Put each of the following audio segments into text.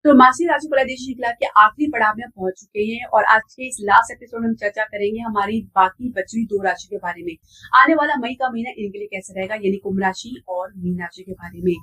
तो मासिक राशि फलादेश श्रृंखला के आखिरी पड़ाव में पहुंच चुके हैं और आज के इस लास्ट एपिसोड में हम चर्चा करेंगे हमारी बाकी बची हुई दो राशि के बारे में। आने वाला मई का महीना इनके लिए कैसे रहेगा, यानी कुंभ राशि और मीन राशि के बारे में।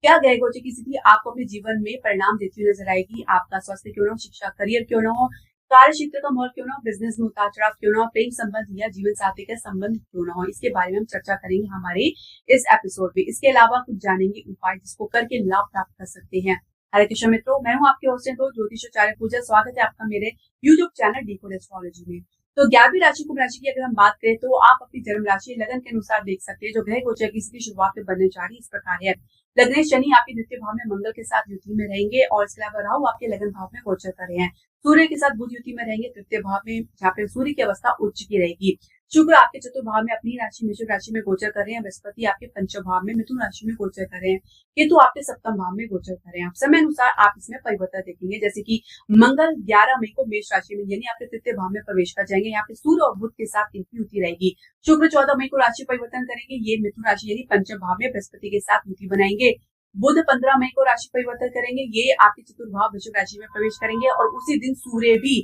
क्या ग्रह गोचर की स्थिति आपको अपने जीवन में परिणाम देती हुई नजर आएगी। आपका स्वास्थ्य क्यों ना हो, शिक्षा करियर क्यों ना हो, कार्य क्षेत्र का माहौल क्यों ना हो, बिजनेस में उतार चढ़ाव क्यों ना हो, प्रेम संबंध या जीवन साथी का संबंध क्यों ना हो, इसके बारे में हम चर्चा करेंगे हमारे इस एपिसोड में। इसके अलावा कुछ जानेंगे उपाय जिसको करके लाभ प्राप्त कर सकते हैं। हरे कृष्ण मित्रों, मैं हूं आपके होस्ट तो ज्योतिषाचार्य पूजा। स्वागत है आपका मेरे यूट्यूब चैनल डिकोड एस्ट्रोलॉजी में। तो 11वीं राशि कुंभ राशि की अगर हम बात करें तो आप अपनी जन्म राशि लगन के अनुसार देख सकते हैं जो ग्रह गोचर की स्थिति शुरुआत में बनने जा रही इस प्रकार है। लग्न शनि आपके द्वितीय भाव में मंगल के साथ युति में रहेंगे और इसके अलावा राहु आपके लगन भाव में गोचर कर रहे हैं। सूर्य के साथ बुध युति में रहेंगे तृतीय भाव में, जहाँ पे सूर्य की अवस्था उच्च की रहेगी। शुक्र आपके चतुर्थ भाव में अपनी राशि मिथुन राशि में गोचर कर रहे हैं। बृहस्पति आपके पंचम भाव में मिथुन राशि में गोचर कर रहे हैं। केतु आपके सप्तम भाव में गोचर कर रहे हैं। समय अनुसार आप इसमें परिवर्तन देखेंगे, जैसे कि मंगल 11 मई को मेष राशि में यानी आपके तृतीय भाव में प्रवेश कर जाएंगे। यहाँ पे सूर्य और बुध के साथ इनकी युति रहेगी। शुक्र 14 मई को राशि परिवर्तन करेंगे, ये मिथुन राशि यानी पंचम भाव में बृहस्पति के साथ युति बनाएंगे। बुध 15 मई को राशि परिवर्तन करेंगे, ये आपके चतुर्भाव वृश्चिक राशि में प्रवेश करेंगे और उसी दिन सूर्य भी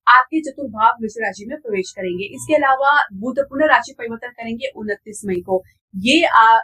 आपके चतुर्भाव वृश्चिक राशि में प्रवेश करेंगे। इसके अलावा बुध पुनः राशि परिवर्तन करेंगे 29 मई को, ये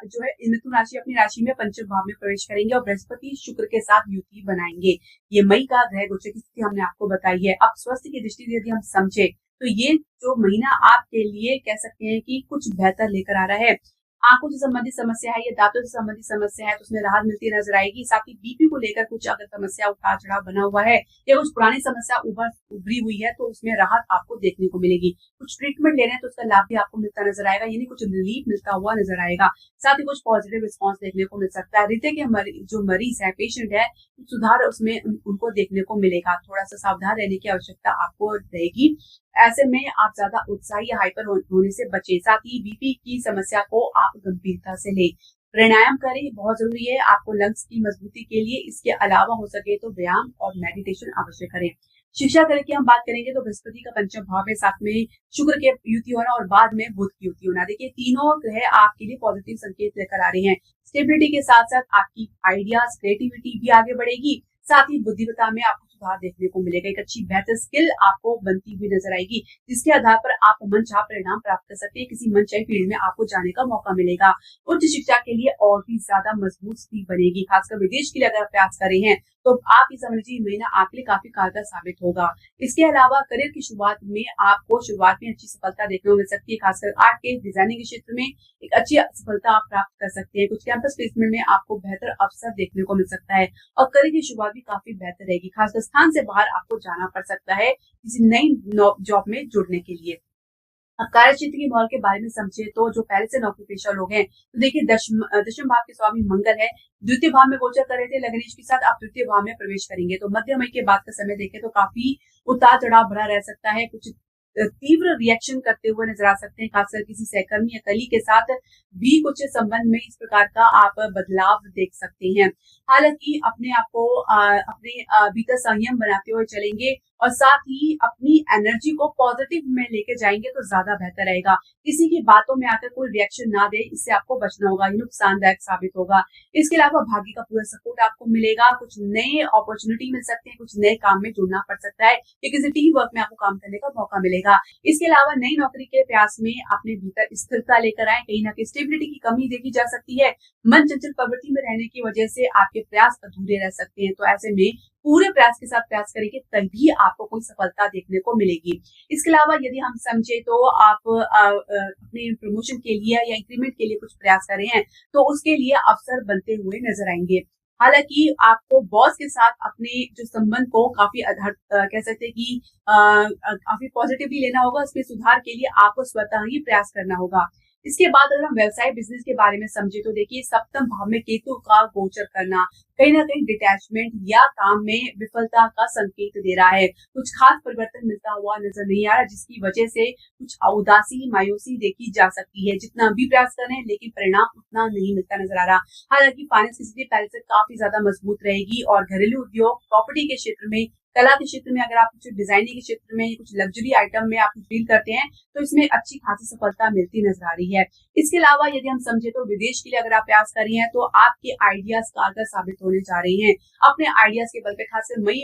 जो है मिथुन राशि अपनी राशि में पंचम भाव में प्रवेश करेंगे और बृहस्पति शुक्र के साथ युति बनाएंगे। ये मई का ग्रह गोचर की स्थिति हमने आपको बताई है। अब स्वास्थ्य की दृष्टि से यदि हम समझे तो ये जो महीना आपके लिए कह सकते हैं कि कुछ बेहतर लेकर आ रहा है। आंखों से संबंधित समस्या है या दांतों से संबंधित समस्या है तो उसमें राहत मिलती नजर आएगी। साथ ही बीपी को लेकर कुछ अगर समस्या उतार चढ़ाव बना हुआ है या कुछ पुरानी समस्या उभरी हुई है तो उसमें राहत आपको देखने को मिलेगी। कुछ ट्रीटमेंट ले रहे हैं तो उसका लाभ भी आपको मिलता नजर आएगा, यानी कुछ रिलीफ मिलता हुआ नजर आएगा। साथ ही कुछ पॉजिटिव रिस्पॉन्स देखने को मिल सकता है। हृदय के जो मरीज है, पेशेंट है, सुधार उसमें उनको देखने को मिलेगा। थोड़ा सा सावधान रहने की आवश्यकता आपको रहेगी। ऐसे में आप ज्यादा उत्साही या हाइपर होने से बचें। साथ ही बीपी की समस्या को आप गंभीरता से लें। प्राणायाम करें, बहुत जरूरी है आपको लंग्स की मजबूती के लिए। इसके अलावा हो सके तो व्यायाम और मेडिटेशन अवश्य करें। शिक्षा करके की हम बात करेंगे तो बृहस्पति का पंचम भाव में, साथ में शुक्र के युति होना और बाद में बुध की युति होना। देखिए तीनों ग्रह आपके लिए पॉजिटिव संकेत लेकर आ रहे हैं। स्टेबिलिटी के साथ साथ आपकी आइडियाज, क्रिएटिविटी भी आगे बढ़ेगी। साथ ही बुद्धिमत्ता में आपको सुधार देखने को मिलेगा। एक अच्छी बेहतर स्किल आपको बनती हुई नजर आएगी, जिसके आधार पर आप मनचाहा परिणाम प्राप्त कर सकते हैं। किसी मनचाही फील्ड में आपको जाने का मौका मिलेगा। उच्च शिक्षा के लिए और भी ज्यादा मजबूत स्थिति बनेगी। खासकर विदेश के लिए अगर प्रयास कर रहे हैं तो आप ये समझिए महीना आपके लिए काफी कारगर साबित होगा। इसके अलावा करियर की शुरुआत में आपको शुरुआत में अच्छी सफलता देखने को मिल सकती है। खासकर आर्ट के डिजाइनिंग के क्षेत्र में एक अच्छी सफलता आप प्राप्त कर सकते हैं। कुछ कैंपस प्लेसमेंट में आपको बेहतर अवसर देखने को मिल सकता है और करियर की शुरुआत भी काफी बेहतर रहेगी। खासकर स्थान से बाहर आपको जाना पड़ सकता है किसी नई जॉब में जुड़ने के लिए। अब कार्य क्षेत्र के माहौल के बारे में समझे तो जो पहले से नौकरी पेशा लोग हैं तो देखिए दशम भाव के स्वामी मंगल है, द्वितीय भाव में गोचर कर रहे थे। लग्नेश के साथ आप तृतीय भाव में प्रवेश करेंगे तो मध्य मई के बाद का समय देखें तो काफी उतार चढ़ाव भरा रह सकता है। कुछ तीव्र रिएक्शन करते हुए नजर आ सकते हैं, खासकर किसी सहकर्मी या कली के साथ भी कुछ संबंध में इस प्रकार का आप बदलाव देख सकते हैं। हालांकि अपने आप को अपने भीतर संयम बनाते हुए चलेंगे और साथ ही अपनी एनर्जी को पॉजिटिव में लेके जाएंगे तो ज्यादा बेहतर रहेगा। किसी की बातों में आकर कोई रिएक्शन ना दे, इससे आपको बचना होगा, ये नुकसानदायक साबित होगा। इसके अलावा भाग्य का पूरा सपोर्ट आपको मिलेगा। कुछ नए अपॉर्चुनिटी मिल सकते हैं, कुछ नए काम में जुड़ना पड़ सकता है या किसी टीम वर्क में आपको काम करने का मौका मिलेगा। इसके अलावा नई नौकरी के प्रयास में अपने भीतर स्थिरता लेकर आए। कहीं ना कहीं स्टेबिलिटी की कमी देखी जा सकती है। मन चंचल प्रवृत्ति में रहने की वजह से आपके प्रयास अधूरे रह सकते हैं, तो ऐसे में पूरे प्रयास के साथ प्रयास करेंगे तभी आपको कोई सफलता देखने को मिलेगी। इसके अलावा यदि हम समझे तो आप अपने प्रमोशन के लिए या इंक्रीमेंट के लिए कुछ प्रयास कर रहे हैं तो उसके लिए अवसर बनते हुए नजर आएंगे। हालांकि आपको बॉस के साथ अपने जो संबंध को काफी कह सकते हैं कि काफी पॉजिटिवली लेना होगा। उसमें सुधार के लिए आपको स्वतः ही प्रयास करना होगा। इसके बाद अगर हम व्यवसाय बिजनेस के बारे में समझे तो देखिए सप्तम भाव में केतु का गोचर करना कहीं ना कहीं डिटैचमेंट या काम में विफलता का संकेत दे रहा है। कुछ खास परिवर्तन मिलता हुआ नजर नहीं आ रहा, जिसकी वजह से कुछ उदासी मायूसी देखी जा सकती है। जितना भी प्रयास कर रहे हैं लेकिन परिणाम उतना नहीं मिलता नजर आ रहा। हालांकि फाइनेंस की स्थिति पहले से काफी ज्यादा मजबूत रहेगी और घरेलू उद्योग, प्रॉपर्टी के क्षेत्र में कला के क्षेत्र में अगर आप कुछ डिजाइनिंग के क्षेत्र में, कुछ लग्जरी आइटम में आप कुछ डील करते हैं तो इसमें अच्छी खासी सफलता मिलती नजर आ रही है। इसके अलावा यदि हम समझे तो विदेश के लिए अगर आप प्रयास कर रही हैं तो आपके आइडियाज कारगर साबित होने जा रहे हैं। अपने आइडियाज के बल पे, खासकर मई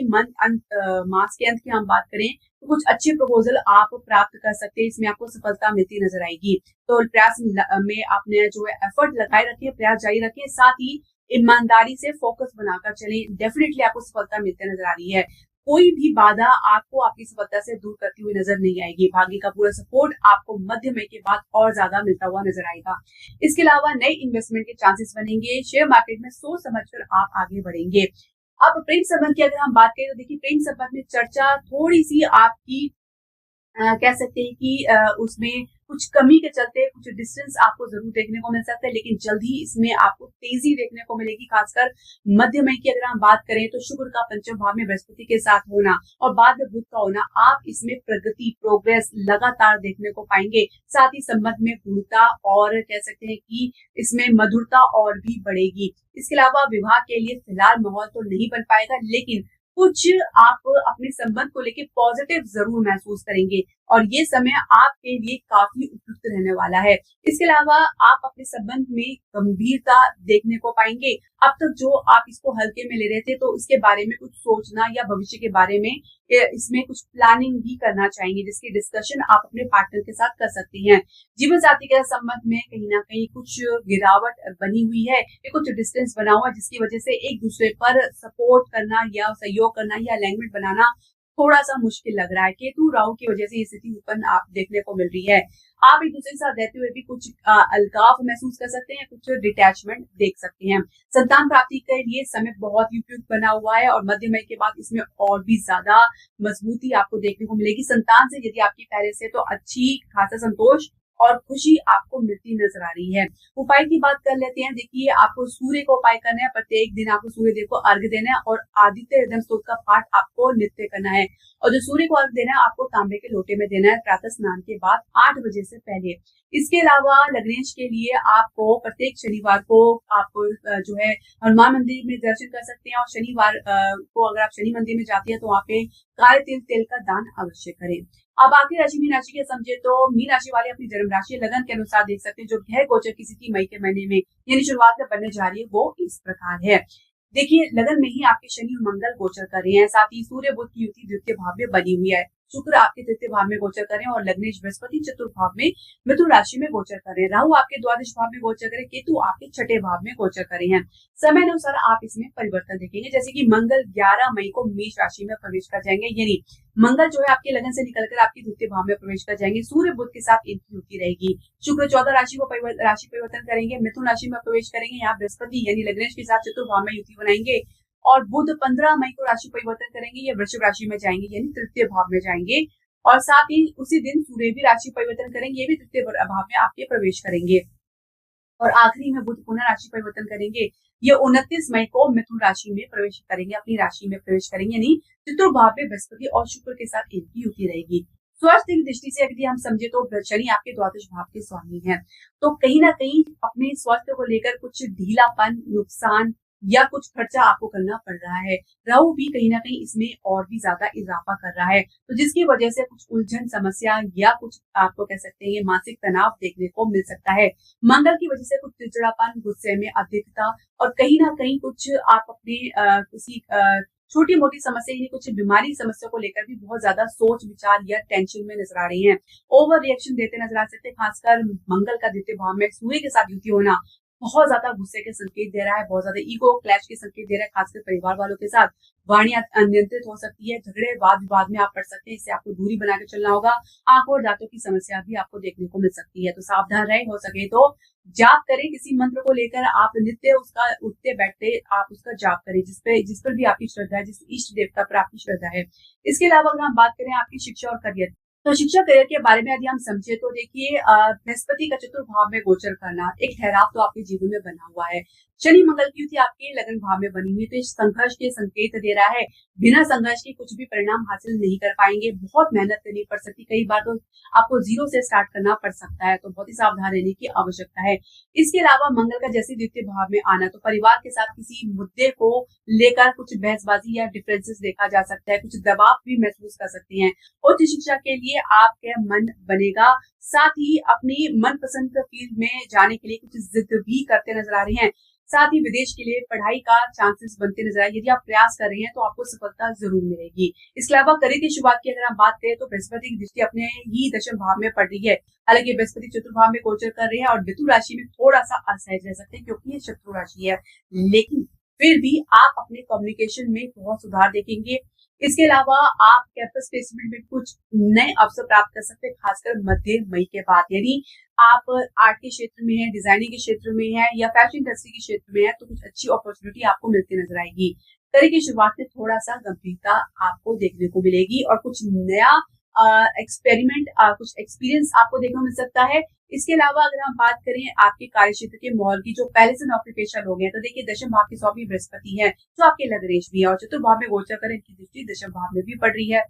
मास के अंत की हम बात करें तो कुछ अच्छे प्रपोजल आप प्राप्त कर सकते हैं, इसमें आपको सफलता मिलती नजर आएगी। तो प्रयास में आपने जो है एफर्ट लगाए रखिए, प्रयास जारी रखिए, साथ ही ईमानदारी से फोकस बनाकर चले, डेफिनेटली आपको सफलता मिलती नजर आ रही है। कोई भी बाधा आपको आपकी सफलता से दूर करती हुई नजर नहीं आएगी। भाग्य का पूरा सपोर्ट आपको मध्य मई के बाद और ज्यादा मिलता हुआ नजर आएगा। इसके अलावा नए इन्वेस्टमेंट के चांसेस बनेंगे। शेयर मार्केट में सोच समझकर आप आगे बढ़ेंगे। अब प्रेम संबंध की अगर हम बात करें तो देखिए, प्रेम संबंध में चर्चा थोड़ी सी आपकी कह सकते हैं कि उसमें कुछ कमी के चलते कुछ डिस्टेंस आपको जरूर देखने को मिल सकता है, लेकिन जल्द ही इसमें आपको तेजी देखने को मिलेगी। खासकर मध्य मई की अगर हम बात करें तो शुक्र का पंचम भाव में बृहस्पति के साथ होना और बाद में बुध का होना, आप इसमें प्रगति, प्रोग्रेस लगातार देखने को पाएंगे। साथ ही संबंध में पूर्णता और कह सकते हैं कि इसमें मधुरता और भी बढ़ेगी। इसके अलावा विवाह के लिए फिलहाल माहौल तो नहीं बन पाएगा, लेकिन कुछ आप अपने संबंध को लेकर पॉजिटिव जरूर महसूस करेंगे और ये समय आपके लिए काफी उपयुक्त रहने वाला है। इसके अलावा आप अपने संबंध में गंभीरता देखने को पाएंगे। अब तक जो आप इसको हल्के में ले रहे थे तो इसके बारे में कुछ सोचना या भविष्य के बारे में इसमें कुछ प्लानिंग भी करना चाहेंगे, जिसकी डिस्कशन आप अपने पार्टनर के साथ कर सकती हैं। जीवन साथी के संबंध में कहीं ना कहीं कुछ गिरावट बनी हुई है, कुछ डिस्टेंस बना हुआ है, जिसकी वजह से एक दूसरे पर सपोर्ट करना या सहयोग करना या अलाइनमेंट बनाना थोड़ा सा मुश्किल लग रहा है। केतु राहु की वजह से ये स्थिति उत्पन्न आप देखने को मिल रही है। आप एक दूसरे के साथ रहते हुए भी कुछ अलगाव महसूस कर सकते हैं, कुछ डिटैचमेंट देख सकते हैं। संतान प्राप्ति के लिए समय बहुत ही उपयुक्त बना हुआ है और मध्य मई के बाद इसमें और भी ज्यादा मजबूती आपको देखने को मिलेगी। संतान से यदि आपकी पहले से तो अच्छी खासा संतोष और खुशी आपको मिलती नजर आ रही है। उपाय की बात कर लेते हैं। देखिए, आपको सूर्य को उपाय करना है। प्रत्येक दिन आपको सूर्य देव को अर्घ्य देना है और आदित्य हृदय स्तोत्र का पाठ आपको नित्य करना है। और जो सूर्य को अर्घ्य देना है आपको तांबे के लोटे में देना है प्रातः स्नान के बाद 8 बजे से पहले। इसके अलावा लग्नेश के लिए आपको प्रत्येक शनिवार को आपको जो है हनुमान मंदिर में दर्शन कर सकते हैं और शनिवार को अगर आप शनि मंदिर में जाती हैं तो वहाँ पे काले तेल का दान अवश्य करें। अब आखिर राशि मीन राशि के समझे तो मीन राशि वाले अपनी जन्म राशि लगन के अनुसार देख सकते हैं। जो ग्रह गोचर की स्थिति मई के महीने में यानी शुरुआत में बनने जा रही है वो इस प्रकार है। देखिए, लगन में ही आपके शनि और मंगल गोचर कर रहे हैं, साथ ही सूर्य बुध की युति द्वितीय भाव में बनी हुई है। शुक्र आपके तृतीय भाव में गोचर कर रहे हैं और लग्नेश बृहस्पति चतुर्थ भाव में मिथुन राशि में गोचर कर रहे हैं। राहु आपके द्वादश भाव में गोचर करे, केतु आपके छठे भाव में गोचर कर रहे हैं। समय अनुसार आप इसमें परिवर्तन देखेंगे, जैसे कि मंगल 11 मई को मेष राशि में प्रवेश कर जाएंगे, यानी मंगल जो है आपके लगन से निकलकर आपके द्वितीय भाव में प्रवेश कर जाएंगे। सूर्य बुध के साथ इनकी युति रहेगी। शुक्र 14 राशि को राशि परिवर्तन करेंगे, मिथुन राशि में प्रवेश करेंगे। यहाँ बृहस्पति यानी लग्नेश के साथ चतुर्थ भाव में युति बनाएंगे और बुध 15 मई को राशि परिवर्तन करेंगे, ये वृश्चिक राशि में जाएंगे यानी तृतीय भाव में जाएंगे। और साथ ही उसी दिन सूर्य भी राशि परिवर्तन करेंगे, ये भी तृतीय भाव में आपके प्रवेश करेंगे। और आखिरी में बुध पुनः राशि परिवर्तन करेंगे, ये 29 मई को मिथुन राशि में प्रवेश करेंगे, अपनी राशि में प्रवेश करेंगे, यानी चतुर्थ भाव में बृहस्पति और शुक्र के साथ इनकी युति रहेगी। स्वास्थ्य की दृष्टि से यदि हम समझे तो शनि आपके द्वादश भाव के स्वामी हैं, तो कहीं ना कहीं अपने स्वास्थ्य को लेकर कुछ ढीलापन, नुकसान या कुछ खर्चा आपको करना पड़ रहा है। राहु भी कहीं ना कहीं इसमें और भी ज्यादा इजाफा कर रहा है, तो जिसकी वजह से कुछ उलझन, समस्या या कुछ आपको कह सकते हैं ये मानसिक तनाव देखने को मिल सकता है। मंगल की वजह से कुछ चिड़चिड़ापन, गुस्से में अधिकता और कहीं ना कहीं कुछ आप अपने किसी छोटी मोटी समस्या यानी कुछ बीमारी समस्या को लेकर भी बहुत ज्यादा सोच विचार या टेंशन में नजर आ रही हैं। ओवर रिएक्शन देते नजर आ सकते हैं। खासकर मंगल का द्वितीय भाव में सूर्य के साथ युति होना बहुत ज्यादा गुस्से के संकेत दे रहा है, बहुत ज्यादा ईगो क्लैश के संकेत दे रहा है। खासकर परिवार वालों के साथ वाणी अनियंत्रित हो सकती है, झगड़े वाद विवाद में आप पड़ सकते हैं, इससे आपको दूरी बना के चलना होगा। आंखों और दांतों की समस्या भी आपको देखने को मिल सकती है, तो सावधान रहे। हो सके तो जाप करें, किसी मंत्र को लेकर आप नित्य उसका उठते बैठते आप उसका जाप करें, जिस पर भी आपकी श्रद्धा है, जिस इष्ट देवता पर आपकी श्रद्धा है। इसके अलावा अगर हम बात करें आपकी शिक्षा और करियर तो शिक्षा करियर के बारे में यदि हम समझे तो देखिए बृहस्पति का चतुर्भाव में गोचर करना एक ठहराव तो आपके जीवन में बना हुआ है। शनि मंगल की युति आपके लगन भाव में बनी हुई है, तो इस संघर्ष के संकेत दे रहा है। बिना संघर्ष के कुछ भी परिणाम हासिल नहीं कर पाएंगे, बहुत मेहनत करनी पड़ सकती, कई बार तो आपको जीरो से स्टार्ट करना पड़ सकता है, तो बहुत ही सावधान रहने की आवश्यकता है। इसके अलावा मंगल का जैसे द्वितीय भाव में आना, तो परिवार के साथ किसी मुद्दे को लेकर कुछ बहसबाजी या डिफरेंसेस देखा जा सकता है, कुछ दबाव भी महसूस कर सकती हैं। उच्च शिक्षा के लिए आपका मन बनेगा, साथ ही अपनी मनपसंद फील्ड में जाने के लिए कुछ जिद भी करते नजर आ रही हैं। साथ ही विदेश के लिए पढ़ाई का चांसेस बनते नजर आए। यदि आप प्रयास कर रहे हैं तो आपको सफलता जरूर मिलेगी। इसके अलावा करियर की शुरुआत की अगर हम बात करें तो बृहस्पति की दृष्टि अपने ही दशम भाव में पड़ रही है। हालांकि बृहस्पति चतुर्भाव में गोचर कर रहे हैं और मिथुन राशि में थोड़ा सा असहज रह सकते हैं क्योंकि ये शत्रु राशि है, लेकिन फिर भी आप अपने कम्युनिकेशन में बहुत सुधार देखेंगे। इसके अलावा आप कैंपस प्लेसमेंट में कुछ नए अवसर प्राप्त कर सकते हैं, खासकर मध्य मई के बाद। यदि आप आर्ट के क्षेत्र में है, डिजाइनिंग के क्षेत्र में है या फैशन इंडस्ट्री के क्षेत्र में है तो कुछ अच्छी अपॉर्चुनिटी आपको मिलती नजर आएगी। करियर की शुरुआत में थोड़ा सा गंभीरता आपको देखने को मिलेगी और कुछ नया एक्सपेरिमेंट कुछ एक्सपीरियंस आपको देखने को मिल सकता है। इसके अलावा अगर हम बात करें आपके कार्य क्षेत्र के माहौल की, जो पहले से नौकरी पेशा लोग हैं, तो देखिए दशम भाव के स्वामी बृहस्पति है जो आपके लग्नेश भी है और चतुर्भाव में गोचर कर इनकी दृष्टि दशम भाव में भी पड़ रही है।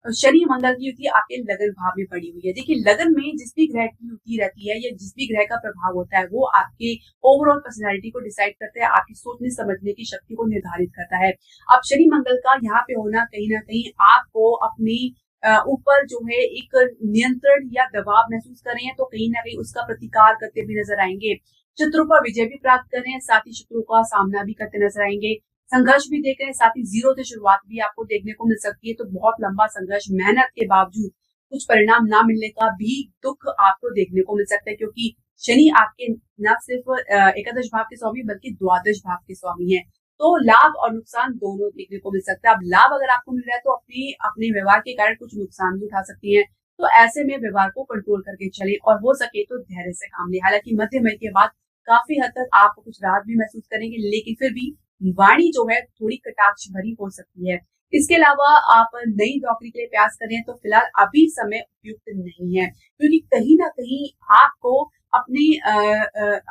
शनि मंगल की युति आपके लगन भाव में पड़ी हुई है। देखिए लगन में जिस भी ग्रह की युति रहती है या जिस भी ग्रह का प्रभाव होता है वो आपके ओवरऑल पर्सनैलिटी को डिसाइड करता है, आपकी सोचने समझने की शक्ति को निर्धारित करता है। अब शनि मंगल का यहाँ पे होना कहीं ना कहीं आपको अपनी ऊपर जो है एक नियंत्रण या दबाव महसूस कर रहे हैं, तो कहीं ना कहीं उसका प्रतिकार करते भी नजर आएंगे। शत्रु पर विजय भी प्राप्त कर रहे हैं, साथ ही शत्रु का सामना भी करते नजर आएंगे। संघर्ष भी देख रहे हैं, साथ ही जीरो से शुरुआत भी आपको देखने को मिल सकती है। तो बहुत लंबा संघर्ष, मेहनत के बावजूद कुछ परिणाम ना मिलने का भी दुख आपको देखने को मिल सकता है, क्योंकि शनि आपके न सिर्फ एकादश भाव के स्वामी बल्कि द्वादश भाव के स्वामी है। तो लाभ और नुकसान दोनों देखने को मिल सकता है। अब लाभ अगर आपको मिल रहा है तो अपने अपने व्यवहार के कारण कुछ नुकसान भी उठा सकती हैं, तो ऐसे में व्यवहार को कंट्रोल करके चले और हो सके तो धैर्य से काम ले। हालांकि मध्य मई के बाद काफी हद तक आप कुछ राहत भी महसूस करेंगे, लेकिन फिर भी वाणी जो है थोड़ी कटाक्ष भरी हो सकती है। इसके अलावा आप नई नौकरी के लिए प्रयास कर रहे हैं तो फिलहाल अभी समय उपयुक्त नहीं है, क्योंकि कहीं ना कहीं आपको अपने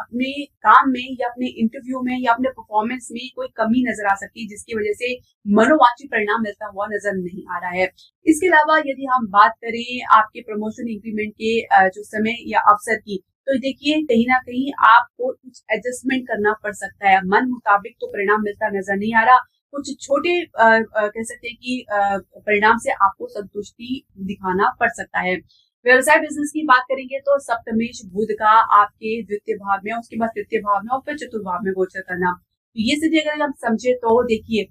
अपने काम में या अपने इंटरव्यू में या अपने परफॉर्मेंस में कोई कमी नजर आ सकती है, जिसकी वजह से मनोवांछित परिणाम मिलता हुआ नजर नहीं आ रहा है। इसके अलावा यदि हम बात करें आपके प्रमोशन इंक्रीमेंट के जो समय या अवसर की, तो देखिए कहीं ना कहीं आपको कुछ एडजस्टमेंट करना पड़ सकता है। मन मुताबिक तो परिणाम मिलता नजर नहीं आ रहा, कुछ छोटे कह सकते हैं कि परिणाम से आपको संतुष्टि दिखाना पड़ सकता है। व्यवसाय बिजनेस की बात करेंगे तो सप्तमेश बुध का आपके द्वितीय भाव में, उसके बाद तृतीय भाव में और फिर चतुर्भाव में गोचर करना, तो ये स्थिति अगर हम समझे तो देखिए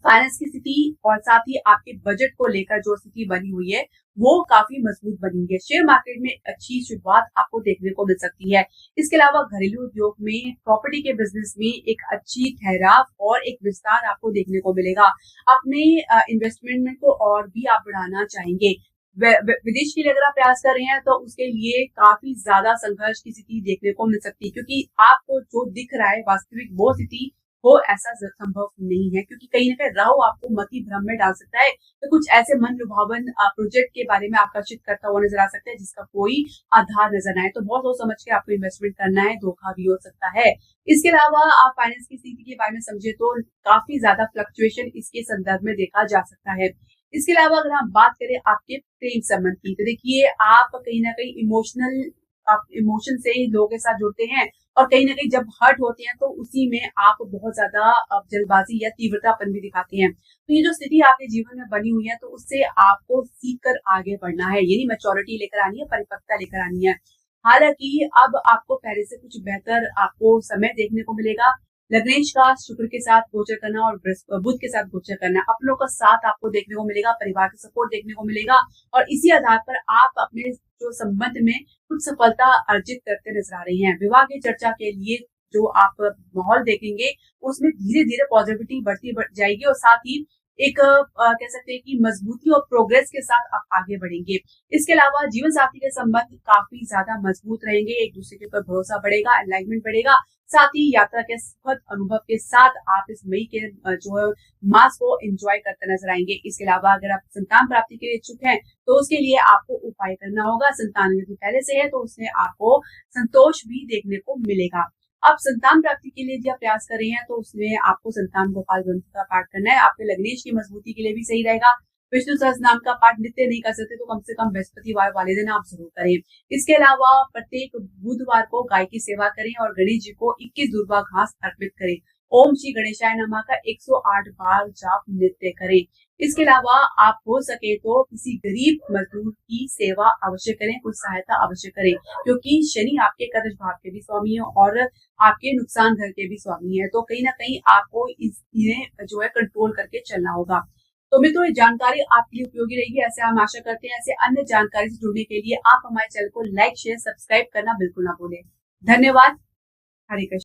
फाइनेंस की स्थिति और साथ ही आपके बजट को लेकर जो स्थिति बनी हुई है वो काफी मजबूत बनी हुई है। शेयर मार्केट में अच्छी शुरुआत आपको देखने को मिल सकती है। इसके अलावा घरेलू उद्योग में, प्रॉपर्टी के बिजनेस में एक अच्छी ठहराव और एक विस्तार आपको देखने को मिलेगा। अपने इन्वेस्टमेंट को और भी आप बढ़ाना चाहेंगे। विदेश के लिए अगर आप प्रयास कर रहे हैं तो उसके लिए काफी ज्यादा संघर्ष की स्थिति देखने को मिल सकती है, क्योंकि आपको जो दिख रहा है वास्तविक वो स्थिति हो ऐसा संभव नहीं है, क्योंकि कहीं ना कहीं राहु आपको मति भ्रम में डाल सकता है। तो कुछ ऐसे मन लुभावन प्रोजेक्ट के बारे में आकर्षित करता हुआ नजर आ सकता है जिसका कोई आधार नजर आए, तो बहुत सोच समझ के आपको इन्वेस्टमेंट करना है, धोखा भी हो सकता है। इसके अलावा आप फाइनेंस की स्थिति के बारे में समझे तो काफी ज्यादा फ्लक्चुएशन इसके संदर्भ में देखा जा सकता है। इसके अलावा अगर हम बात करें आपके प्रेम संबंध की, तो देखिए आप कहीं ना कहीं इमोशन से लोगों के साथ जुड़ते हैं और कहीं ना कहीं जब हर्ट होते हैं तो उसी में आप बहुत ज्यादा जल्दबाजी या तीव्रतापन भी दिखाते हैं। तो ये जो स्थिति आपके जीवन में बनी हुई है तो उससे आपको सीख कर आगे बढ़ना है, यानी मैच्योरिटी लेकर आनी है, परिपक्वता लेकर आनी है। हालांकि अब आपको पहले से कुछ बेहतर आपको समय देखने को मिलेगा। लग्नेश का शुक्र के साथ गोचर करना और बुध के साथ गोचर करना, अपनों का साथ आपको देखने को मिलेगा, परिवार का सपोर्ट देखने को मिलेगा और इसी आधार पर आप अपने जो संबंध में कुछ सफलता अर्जित करते नजर आ रही हैं। विवाह की चर्चा के लिए जो आप माहौल देखेंगे उसमें धीरे धीरे पॉजिटिविटी बढ़ती जाएगी और साथ ही एक कह सकते हैं कि मजबूती और प्रोग्रेस के साथ आप आगे बढ़ेंगे। इसके अलावा जीवन साथी के संबंध काफी ज्यादा मजबूत रहेंगे, एक दूसरे के ऊपर भरोसा बढ़ेगा, अलाइनमेंट बढ़ेगा। साथ ही यात्रा के सुखद अनुभव के साथ आप इस मई के जो है मास को एंजॉय करते नजर आएंगे। इसके अलावा अगर आप संतान प्राप्ति के इच्छुक हैं तो उसके लिए आपको उपाय करना होगा। संतान यदि पहले से है तो उसमें आपको संतोष भी देखने को मिलेगा। आप संतान प्राप्ति के लिए यदि आप प्रयास कर रहे हैं तो उसमें आपको संतान गोपाल ग्रंथ का पाठ करना है। आपके लग्नेश की मजबूती के लिए भी सही रहेगा। विष्णु सहस्त्र नाम का पाठ नित्य नहीं कर सकते तो कम से कम बृहस्पतिवार वाले दिन आप जरूर करें। इसके अलावा प्रत्येक बुधवार को गाय की सेवा करें और गणेश जी को 21 दुर्वा घास अर्पित करें। ओम श्री गणेशाय नमः का 108 बार जाप नित्य करें। इसके अलावा आप हो सके तो किसी गरीब मजदूर की सेवा अवश्य करें, कुछ सहायता अवश्य करें, क्योंकि शनि आपके कर्ज भाव के भी स्वामी है और आपके नुकसान घर के भी स्वामी है। तो कहीं ना कहीं आपको इन्हें जो है कंट्रोल करके चलना होगा। तो मित्रों, ये जानकारी आपके लिए उपयोगी रहेगी, ऐसे हम आशा करते हैं। ऐसे अन्य जानकारी से जुड़ने के लिए आप हमारे चैनल को लाइक, शेयर, सब्सक्राइब करना बिल्कुल ना भूलें। धन्यवाद। हरे कृष्ण।